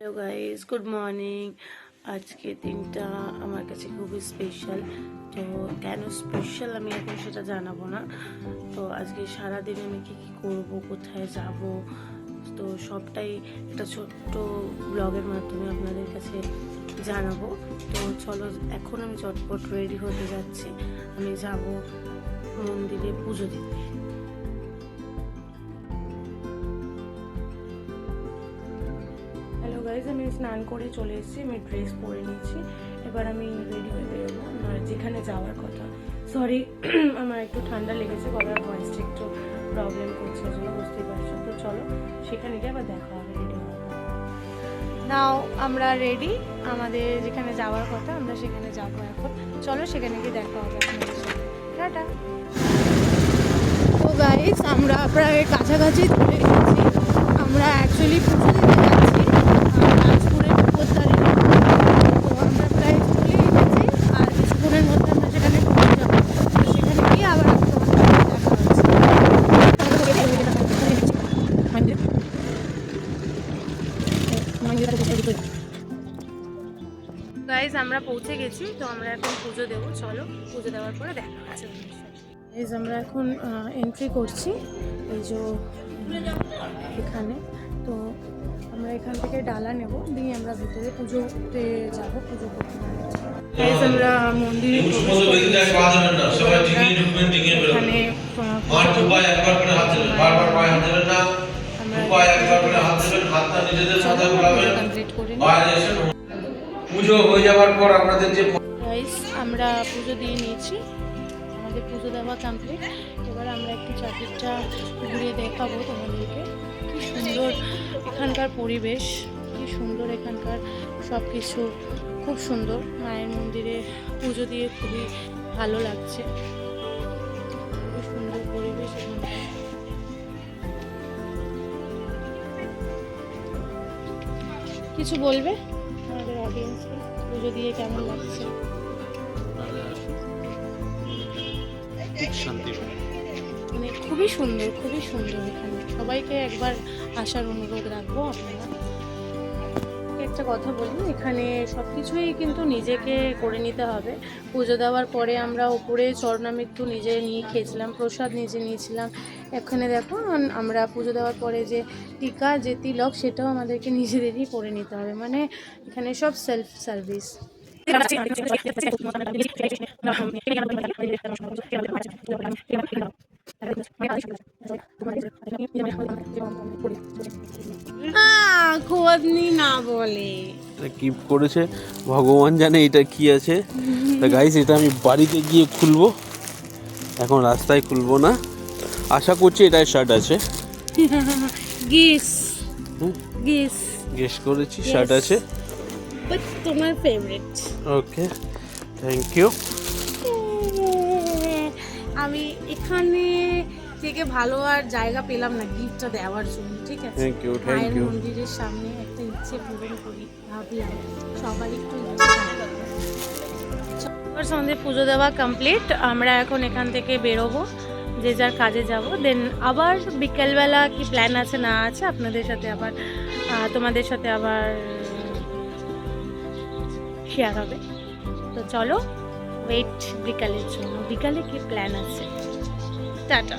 Hello guys, good morning. আজকে দিনটা আমার কাছে খুবই স্পেশাল। তো কেন স্পেশাল আমি এখন সেটা জানাবো না। তো আজকে সারাদিন আমি কী কী করবো, কোথায় যাব, তো সবটাই একটা ছোট্ট ব্লগের মাধ্যমে আপনাদের কাছে জানাবো। তো চলো, এখন আমি চটপট রেডি হতে যাচ্ছি। আমি যাব মন্দিরে পুজো দিতে। হ্যালো গাইজ, আমি স্নান করে চলে এসেছি, আমি ড্রেস পরে নিয়েছি। এবার আমি রেডি হয়ে বেরোবো আমার যেখানে যাওয়ার কথা। সরি, আমার একটু ঠান্ডা লেগেছে, গলার ভয়েসটা একটু প্রবলেম করছে, জন্য বুঝতেই পারছো। তো চলো সেখানে গিয়ে আবার দেখা হবে, রেডি হবো। নাও আমরা রেডি, আমাদের যেখানে যাওয়ার কথা আমরা সেখানে যাবো এখন। চলো সেখানে গিয়ে দেখা হবে আপনাদের সাথে। টাটা। তো গাইজ, আমরা প্রায় কাছাকাছি চলে এসেছি। আমরা অ্যাকচুয়ালি পুজো দিতে যাচ্ছি রাজপুরের উপরতারি। তো আমরা প্রায় চলে এসেছি, আর কিছুক্ষণের মধ্যে আমরা সেখানে পৌঁছে যাবো। তো সেখানে গিয়ে আবার তোমাদের সাথে দেখা হচ্ছে। গাইজ, আমরা পৌঁছে গেছি, তো আমরা এখন পুজো দেবো। চলো পুজো দেওয়ার পরে দেখা হচ্ছে। গাইজ, আমরা এখন এন্ট্রি করছি এই যে এখানে। তো আমরা এখান থেকে ডালা নেব, দিয়ে আমরা ভিতরে পুজোতে যাব, পুজো করতে। গাইজ, আমরা মন্দিরে কমপ্লিট করে পুজো হয়ে যাওয়ার পর আপনাদের যে গাইজ, আমরা পুজো দিয়ে নিয়েছি, আমাদের পুজো দেওয়া কমপ্লিট। এবার আমরা একটু চারদিকটা ঘুরে দেখাবো তোমাদেরকে। কি সুন্দর এখানকার পরিবেশ, কি সুন্দর এখানকার সব কিছু, খুব সুন্দর। মায়ের মন্দিরে পুজো দিয়ে খুবই ভালো লাগছে, খুবই সুন্দর পরিবেশ এখানকার। কিছু বলবে আমাদের অডিয়েন্সকে পুজো দিয়ে কেমন লাগছে? মানে খুবই সুন্দর, খুবই সুন্দর। এখানে সবাইকে একবার আসার অনুরোধ রাখবো। আপনারা একটা কথা বলি, এখানে সব কিছুই কিন্তু নিজেকে করে নিতে হবে। পুজো দেওয়ার পরে আমরা ওপরে চরণামৃত্যু নিজে নিয়ে খেয়েছিলাম, প্রসাদ নিজে নিয়েছিলাম। এখানে দেখো, আমরা পুজো দেওয়ার পরে যে টিকা, যে তিলক, সেটাও আমাদেরকে নিজেদেরই করে নিতে হবে। মানে এখানে সব সেলফ সার্ভিস। না বলে কি করেছে ভগবান জানে এটা কি আছে। তা গাইস, এটা আমি বাড়িতে গিয়ে খুলবো, এখন রাস্তায় খুলবো না। আশা করছি এটাই শার্ট আছে। গিস গিস গেস করেছি শার্ট আছে। বাট তোমার ফেভারিট। Okay, thank you. আমি এখানে থেকে ভালো আর জায়গা পেলাম না গিফটটা দেওয়ার জন্য, ঠিক আছে? থ্যাংক ইউ, থ্যাংক মায়ের ইউ। মন্দিরের সামনে একটা ইচ্ছে পূরণ করি, ভাবলাম সবাই একটু আমাদের পুজো দেওয়া কমপ্লিট। আমরা এখন এখান থেকে বেরোবো, যে যার কাজে যাব। দেন আবার বিকেলবেলা কি প্ল্যান আছে না আছে আপনাদের সাথে আবার তোমাদের সাথে আবার শেয়ার হবে। তো চলো ওয়েট বিকালের জন্য, বিকালে কি প্ল্যান আছে। টাটা।